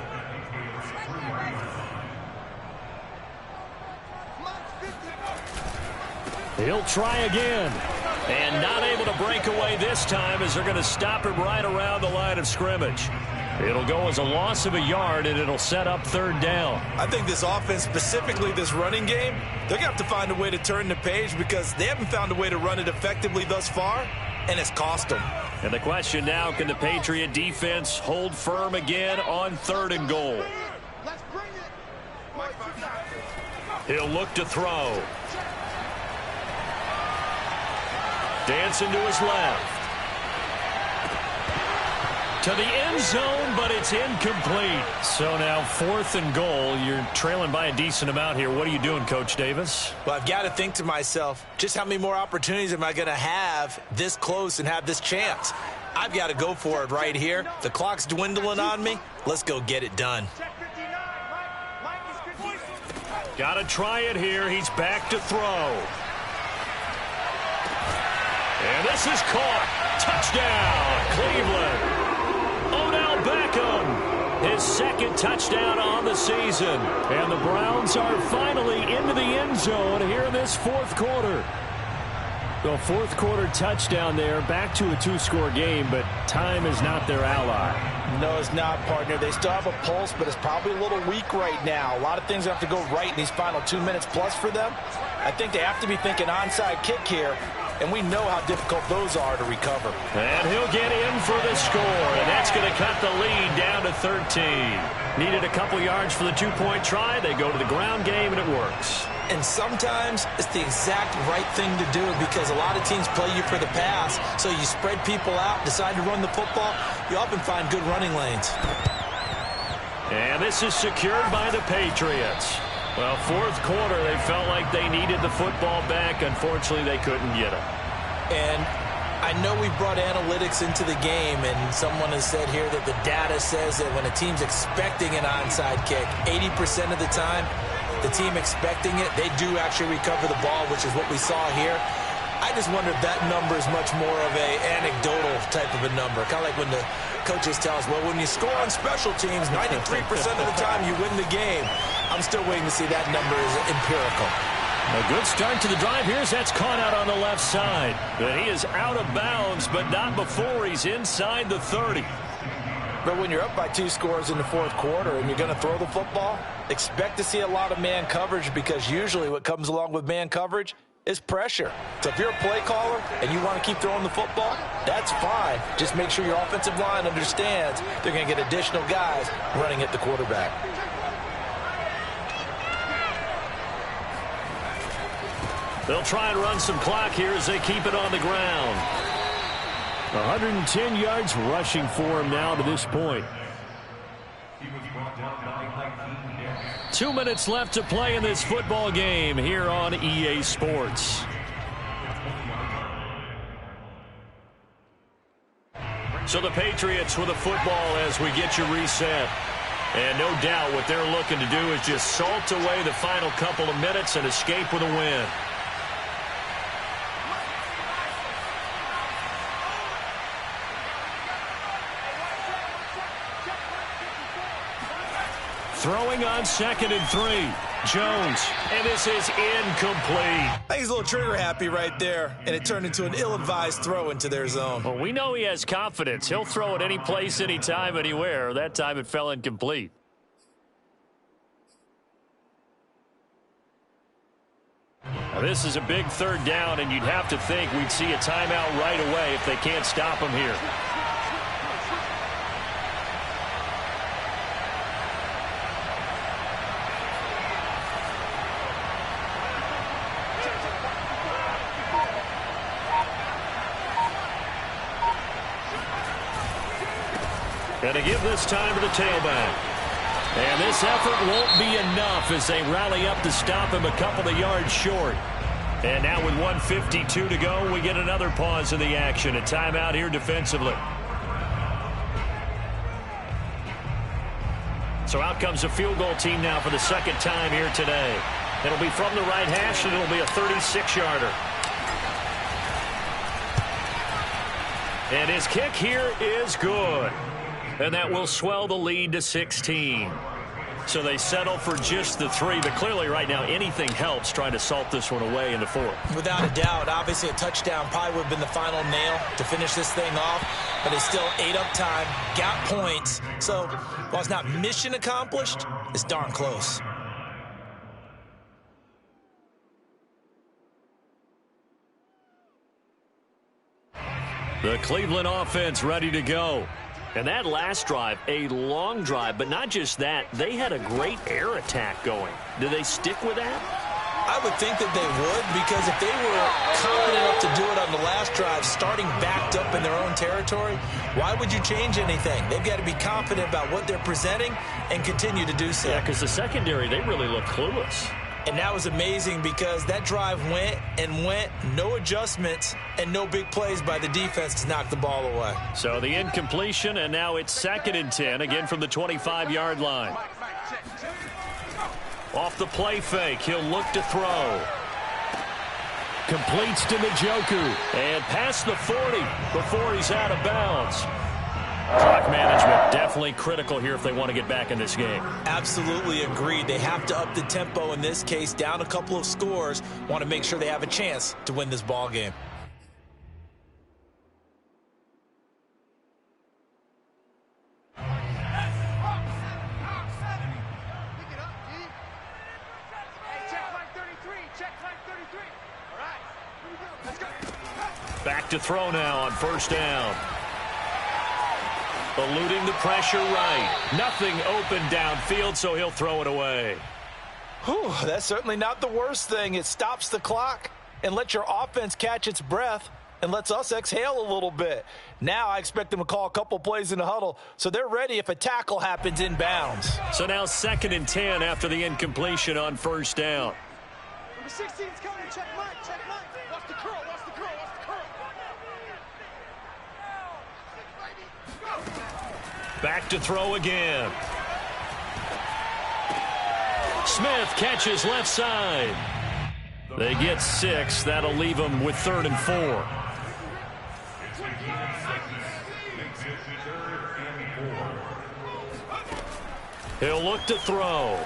He'll try again. And not able to break away this time as they're going to stop him right around the line of scrimmage. It'll go as a loss of a yard, and it'll set up 3rd down. I think this offense, specifically this running game, they're going to have to find a way to turn the page because they haven't found a way to run it effectively thus far, and it's cost them. And the question now, can the Patriot defense hold firm again on 3rd and goal? Let's bring it. He'll look to throw. Dancing to his left. To the end zone, but it's incomplete. So now 4th and goal. You're trailing by a decent amount here. What are you doing, Coach Davis? Well, I've got to think to myself, just how many more opportunities am I going to have this close and have this chance? I've got to go for it right here. The clock's dwindling on me. Let's go get it done. Got to try it here. He's back to throw. And this is caught. Touchdown, Cleveland. Odell Beckham, his 2nd touchdown on the season. And the Browns are finally into the end zone here in this 4th quarter. The 4th quarter touchdown there, back to a 2-score game, but time is not their ally. No, it's not, partner. They still have a pulse, but it's probably a little weak right now. A lot of things have to go right in these final 2 minutes plus for them. I think they have to be thinking onside kick here, and we know how difficult those are to recover. And he'll get in for the score, and that's going to cut the lead down to 13. Needed a couple yards for the 2-point try. They go to the ground game, and it works. And sometimes it's the exact right thing to do because a lot of teams play you for the pass, so you spread people out, decide to run the football. You often find good running lanes. And this is secured by the Patriots. Well, 4th quarter, they felt like they needed the football back. Unfortunately, they couldn't get it. And I know we brought analytics into the game, and someone has said here that the data says that when a team's expecting an onside kick, 80% of the time, the team expecting it, they do actually recover the ball, which is what we saw here. I just wonder if that number is much more of a anecdotal type of a number. Kind of like when the coaches tell us, well, when you score on special teams, 93% of the time you win the game. I'm still waiting to see that number is empirical. A good start to the drive. That's caught out on the left side. But he is out of bounds, but not before he's inside the 30. But when you're up by 2 scores in the 4th quarter and you're going to throw the football, expect to see a lot of man coverage because usually what comes along with man coverage is pressure. So if you're a play caller and you want to keep throwing the football, that's fine. Just make sure your offensive line understands they're going to get additional guys running at the quarterback. They'll try and run some clock here as they keep it on the ground. 110 yards rushing for him now to this point. 2 minutes left to play in this football game here on EA Sports. So the Patriots with the football as we get you reset. And no doubt what they're looking to do is just salt away the final couple of minutes and escape with a win. Throwing on 2nd and 3. Jones, and this is incomplete. I think he's a little trigger happy right there, and it turned into an ill-advised throw into their zone. Well, we know he has confidence. He'll throw it any place, anytime, anywhere. That time it fell incomplete. Now, this is a big third down, and you'd have to think we'd see a timeout right away if they can't stop him here. And to give this time to the tailback. And this effort won't be enough as they rally up to stop him a couple of yards short. And now with 1:52 to go, we get another pause in the action. A timeout here defensively. So out comes the field goal team now for the second time here today. It'll be from the right hash, and it'll be a 36-yarder. And his kick here is good. And that will swell the lead to 16. So they settle for just the 3. But clearly right now anything helps trying to salt this one away in the 4th. Without a doubt, obviously a touchdown probably would have been the final nail to finish this thing off. But it's still ate up time, got points. So while it's not mission accomplished, it's darn close. The Cleveland offense ready to go. And that last drive, a long drive, but not just that, they had a great air attack going. Do they stick with that? I would think that they would, because if they were confident enough to do it on the last drive, starting backed up in their own territory, why would you change anything? They've got to be confident about what they're presenting and continue to do so. Yeah, because the secondary, they really look clueless. And that was amazing because that drive went and went, no adjustments, and no big plays by the defense to knock the ball away. So the incompletion, and now it's 2nd and 10, again from the 25-yard line. Off the play fake, he'll look to throw. Completes to Njoku, and past the 40 before he's out of bounds. Clock management definitely critical here if they want to get back in this game. Absolutely agreed. They have to up the tempo in this case, down a couple of scores. Want to make sure they have a chance to win this ball game. Back to throw now on 1st down. Eluding the pressure right. Nothing open downfield, so he'll throw it away. Whew, that's certainly not the worst thing. It stops the clock and lets your offense catch its breath and lets us exhale a little bit. Now I expect them to call a couple plays in the huddle, so they're ready if a tackle happens in bounds. So now 2nd and 10 after the incompletion on 1st down. Number 16 is coming. Check Mike. Check Mike. Watch the curl. Watch the curl. Watch the curl. Back to throw again. Smith catches left side. They get 6. That'll leave them with 3rd and 4. He'll look to throw.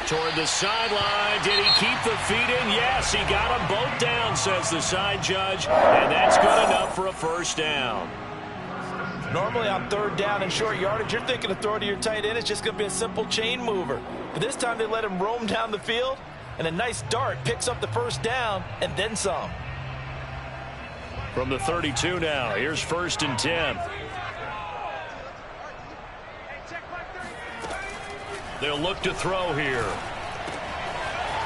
Toward the sideline. Did he keep the feet in? Yes, he got them both down, says the side judge. And that's good enough for a 1st down. Normally on 3rd down and short yardage, you're thinking of throw to your tight end. It's just going to be a simple chain mover. But this time they let him roam down the field, and a nice dart picks up the 1st down and then some. From the 32 now, here's 1st and 10. They'll look to throw here.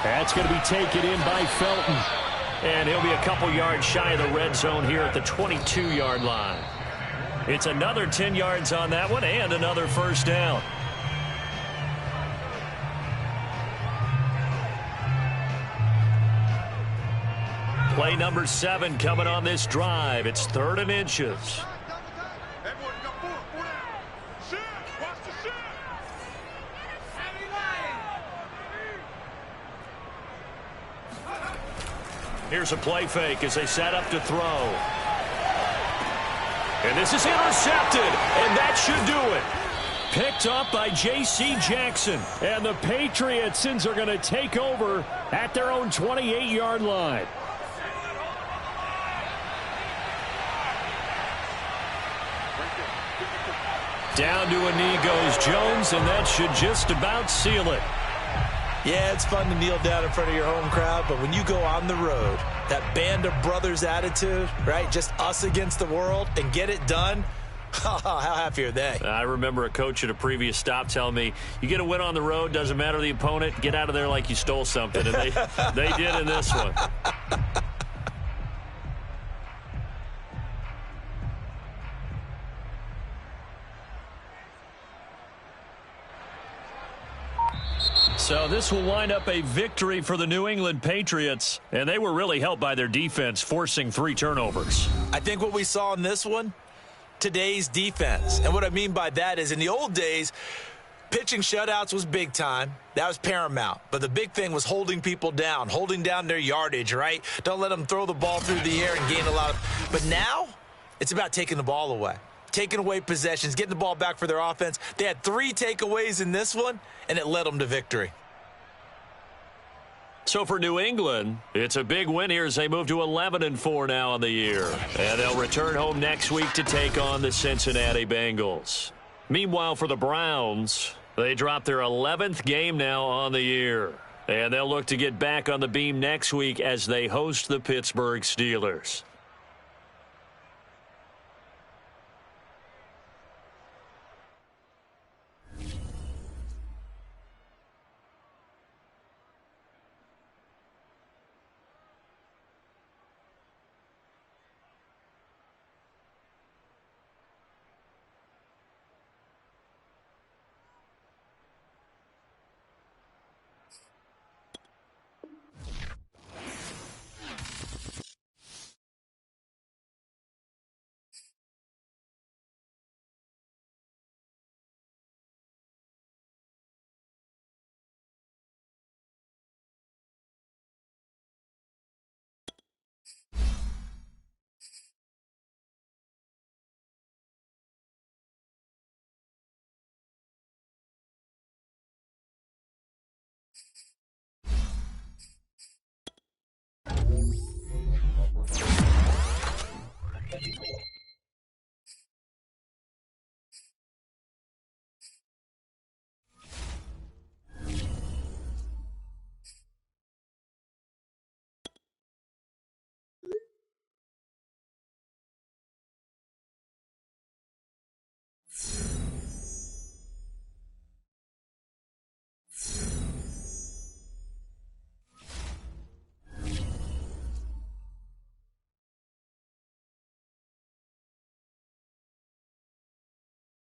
That's going to be taken in by Felton. And he'll be a couple yards shy of the red zone here at the 22-yard line. It's another 10 yards on that one and another 1st down. Play number 7 coming on this drive. It's 3rd and inches. Here's a play fake as they set up to throw. And this is intercepted, and that should do it. Picked up by J.C. Jackson. And the Patriots are going to take over at their own 28-yard line. Down to a knee goes Jones, and that should just about seal it. Yeah, it's fun to kneel down in front of your home crowd, but when you go on the road, that band of brothers attitude, right, just us against the world, and get it done, how happy are they? I remember a coach at a previous stop telling me, you get a win on the road, doesn't matter the opponent, get out of there like you stole something, and they did in this one. So this will wind up a victory for the New England Patriots, and they were really helped by their defense, forcing 3 turnovers. I think what we saw in this one, today's defense. And what I mean by that is in the old days, pitching shutouts was big time. That was paramount. But the big thing was holding people down, holding down their yardage, right? Don't let them throw the ball through the air and gain a lot of. But now it's about taking the ball away. Taking away possessions, getting the ball back for their offense. They had 3 takeaways in this one, and it led them to victory. So for New England, it's a big win here as they move to 11-4 now on the year. And they'll return home next week to take on the Cincinnati Bengals. Meanwhile, for the Browns, they drop their 11th game now on the year. And they'll look to get back on the beam next week as they host the Pittsburgh Steelers.